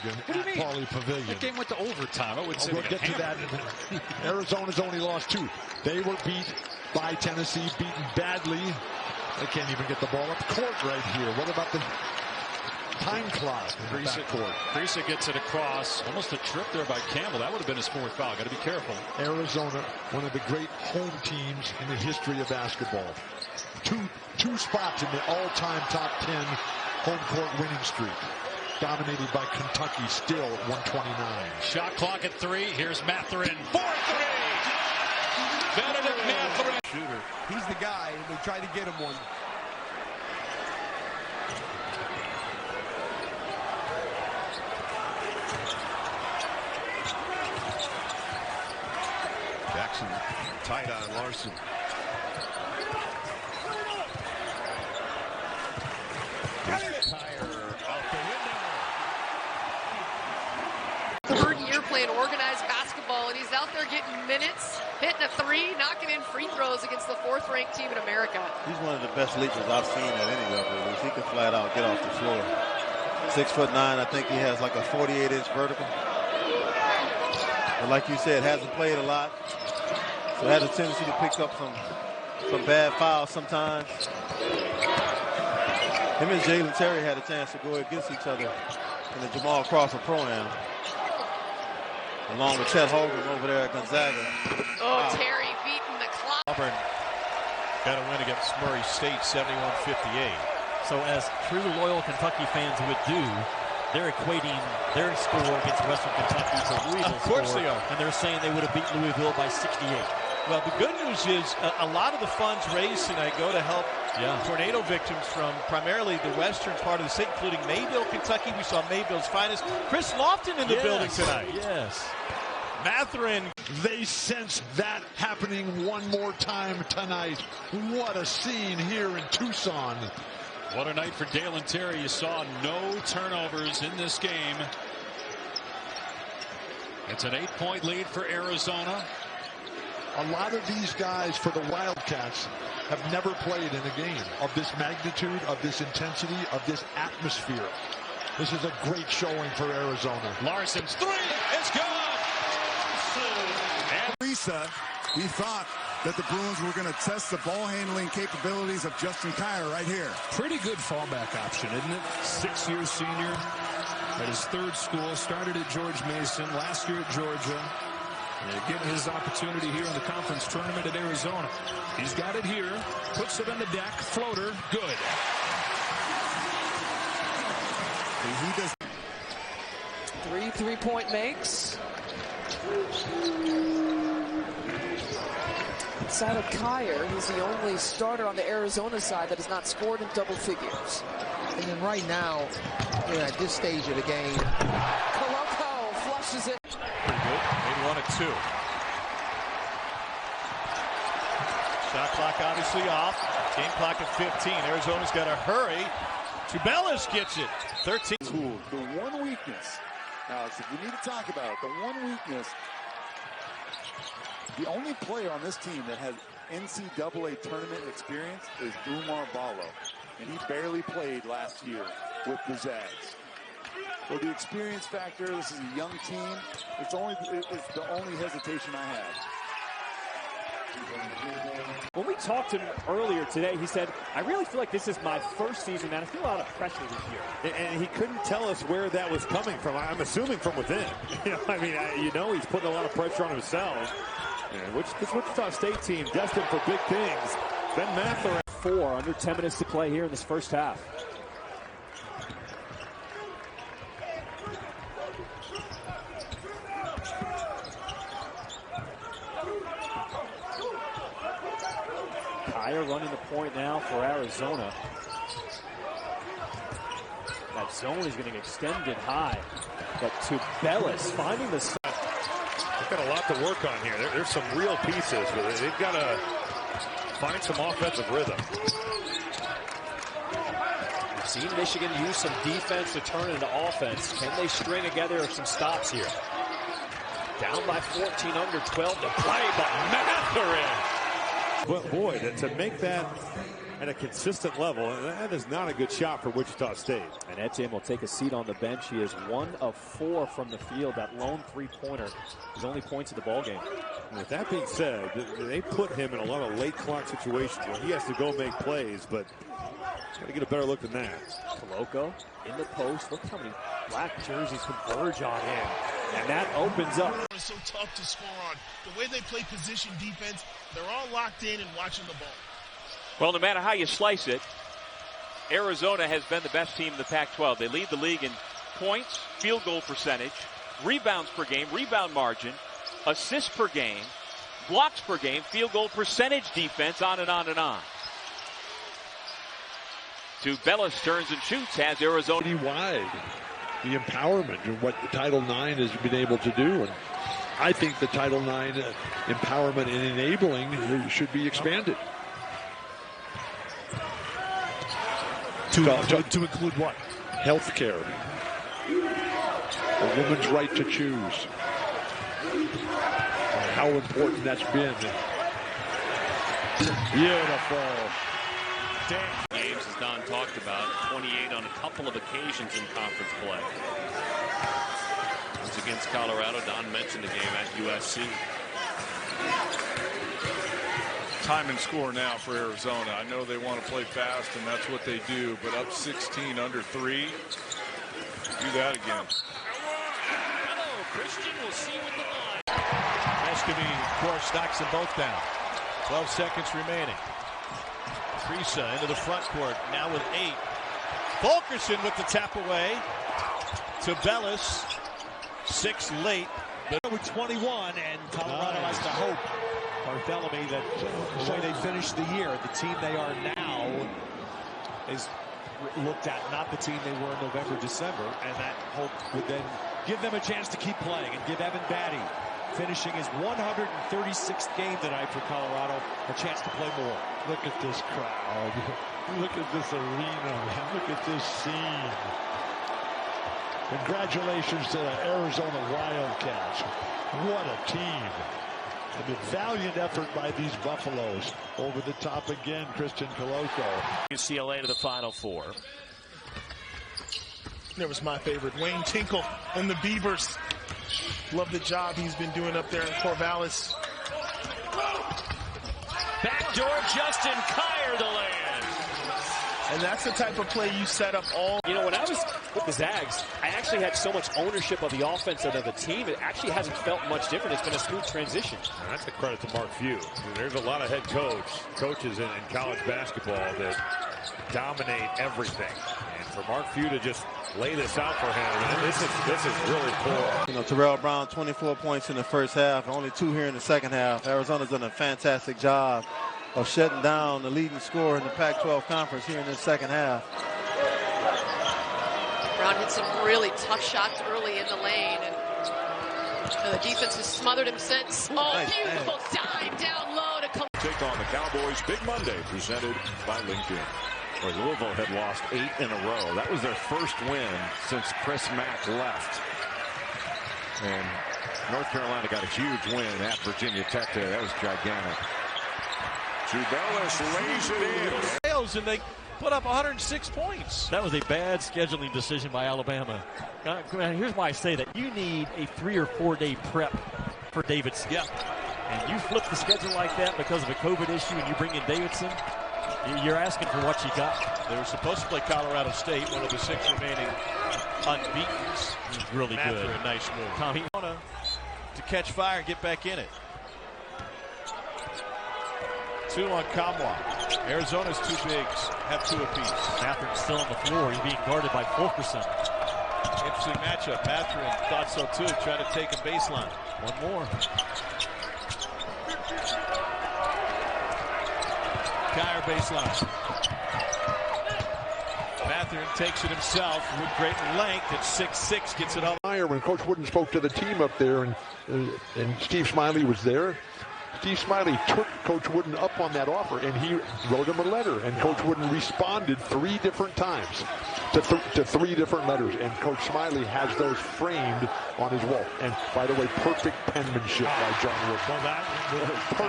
Michigan at Pauley Pavilion. That game went to overtime. I would say we'll get to that. Arizona's only lost 2. They were beat by Tennessee, beaten badly. They can't even get the ball up court right here. What about the time clock in the backcourt? Kriisa gets it across. Almost a trip there by Campbell. That would have been his 4th foul. Got to be careful. Arizona, one of the great home teams in the history of basketball. Two spots in the all-time top 10 home court winning streak. Dominated by Kentucky still at 129. Shot clock at 3. Here's Mathurin. 4-3. Benedict Mathurin. Shooter. He's the guy, and they try to get him one. Jackson tight on Larson. Third year playing organized basketball, and he's out there getting minutes, hitting a 3, knocking in free throws against the 4th-ranked team in America. He's one of the best leapers I've seen at any level. He can flat out get off the floor. 6'9", I think he has like a 48-inch vertical. But like you said, hasn't played a lot, so has a tendency to pick up some bad fouls sometimes. Him and Jalen Terry had a chance to go against each other in the Jamal Crawford Pro-Am, along with Chet Holmgren over there at Gonzaga. Oh, wow. Terry beating the clock. Auburn got a win against Murray State, 71-58. So as true loyal Kentucky fans would do, they're equating their score against Western Kentucky to Louisville's Of course score, they are. and they're saying they would have beaten Louisville by 68. Well, the good news is a lot of the funds raised tonight go to help tornado victims from primarily the western part of the state, including Mayville, Kentucky. We saw Mayville's finest. Chris Lofton in the building tonight. Yes. Mathurin. They sense that happening one more time tonight. What a scene here in Tucson. What a night for Dalen Terry. You saw no turnovers in this game. It's an 8-point lead for Arizona. A lot of these guys for the Wildcats have never played in a game of this magnitude, of this intensity, of this atmosphere. This is a great showing for Arizona. Larson's 3 is good. Lisa, we thought that the Bruins were going to test the ball handling capabilities of Justin Kier right here. Pretty good fallback option, isn't it? 6-year senior at his 3rd school, started at George Mason, last year at Georgia. Getting his opportunity here in the conference tournament at Arizona. He's got it here, puts it on the deck, floater, good. He does 3 3-point makes. Outside of Kier, he's the only starter on the Arizona side that has not scored in double figures. And then right now, at this stage of the game, Koloko flushes it. Pretty good. They won it 2. Shot clock obviously off. Game clock at 15. Arizona's got to hurry. Tubelis gets it. 13. Tool. The one weakness, Alex, if we need to talk about it, the one weakness, the only player on this team that has NCAA tournament experience is Oumar Ballo, and he barely played last year with the Zags. For the experience factor, this is a young team. It's the only hesitation I have. When we talked to him earlier today, he said, I really feel like this is my first season, and I feel a lot of pressure this year. And he couldn't tell us where that was coming from. I'm assuming from within. He's putting a lot of pressure on himself. And this Wichita State team destined for big things. Ben Mathurin. 4, under 10 minutes to play here in this first half. Kier running the point now for Arizona. That zone is getting extended high. But Tubelis finding the... They've got a lot to work on here. There's some real pieces with it. They've got to find some offensive rhythm. We've seen Michigan use some defense to turn it into offense. Can they string together some stops here? Down by 14, under 12 to play, but Mathurin. But boy, to make that at a consistent level. And that is not a good shot for Wichita State. And Etienne will take a seat on the bench. He is 1 of 4 from the field. That lone three-pointer, his only points of the ballgame. And with that being said, they put him in a lot of late clock situations where he has to go make plays, but got to get a better look than that. Koloko in the post. Look how many black jerseys converge on him. And that opens up. It's so tough to score on. The way they play position defense, they're all locked in and watching the ball. Well, no matter how you slice it, Arizona has been the best team in the Pac-12. They lead the league in points, field goal percentage, rebounds per game, rebound margin, assists per game, blocks per game, field goal percentage defense, on and on and on. Tubelis turns and shoots, has Arizona wide. The empowerment of what the Title IX has been able to do. And I think the Title IX empowerment and enabling should be expanded. To include what? Health care. A woman's right to choose. How important that's been. Beautiful. Games, as Don talked about, 28 on a couple of occasions in conference play. It's against Colorado. Don mentioned the game at USC. Time and score now for Arizona. I know they want to play fast, and that's what they do, but up 16 under 3. Do that again. Hello, Christian will see you at the line. Escamine, of course, knocks them both down. 12 seconds remaining. Frisa into the front court, now with 8. Fulkerson with the tap away. Tubelis, 6 late. With 21, and Colorado has to hope, Bartholomew, that the way they finished the year, the team they are now is looked at not the team they were in November, December, and that hope would then give them a chance to keep playing and give Evan Batty, finishing his 136th game tonight for Colorado, a chance to play more. Look at this crowd. Look at this arena. Look at this scene. Congratulations to the Arizona Wildcats. What a team. And the valiant effort by these Buffaloes. Over the top again, Christian Koloko. UCLA to the Final Four. That was my favorite. Wayne Tinkle and the Beavers. Love the job he's been doing up there in Corvallis. Backdoor Justin Kier to land. And that's the type of play you set up all. You know, when I was with the Zags, I actually had so much ownership of the offense and of the team. It actually hasn't felt much different. It's been a smooth transition. And that's a credit to Mark Few. There's a lot of head coaches in college basketball that dominate everything. And for Mark Few to just lay this out for him, this is really poor. You know, Terrell Brown, 24 points in the first half, only 2 here in the second half. Arizona's done a fantastic job of shutting down the leading scorer in the Pac-12 conference here in the second half. Brown hit some really tough shots early in the lane, and the defense has smothered him since. Oh, nice, beautiful dive down low to come. Take on the Cowboys Big Monday, presented by LinkedIn. Where Louisville had lost 8 in a row. That was their first win since Chris Mack left. And North Carolina got a huge win at Virginia Tech today. That was gigantic. Tubelis lays it in. And they put up 106 points. That was a bad scheduling decision by Alabama. Here's why I say that. You need a 3 or 4 day prep for Davidson. Yeah. And you flip the schedule like that because of a COVID issue and you bring in Davidson, you're asking for what you got. They were supposed to play Colorado State, one of the 6 remaining unbeatens. He's really good. A nice move. Tommy to catch fire and get back in it. 2 on Kamwa. Arizona's 2 bigs have 2 apiece. Mathurin's still on the floor. He's being guarded by Fulkerson. Interesting matchup. Mathurin thought so too. Trying to take a baseline. One more. Kier baseline. Mathurin takes it himself with great length at 6'6", gets it up. When Coach Wooden spoke to the team up there, and Steve Smiley was there, Steve Smiley took Coach Wooden up on that offer, and he wrote him a letter, and Coach Wooden responded 3 different times to 3 different letters, and Coach Smiley has those framed on his wall. And by the way, perfect penmanship by John Wooden. Well,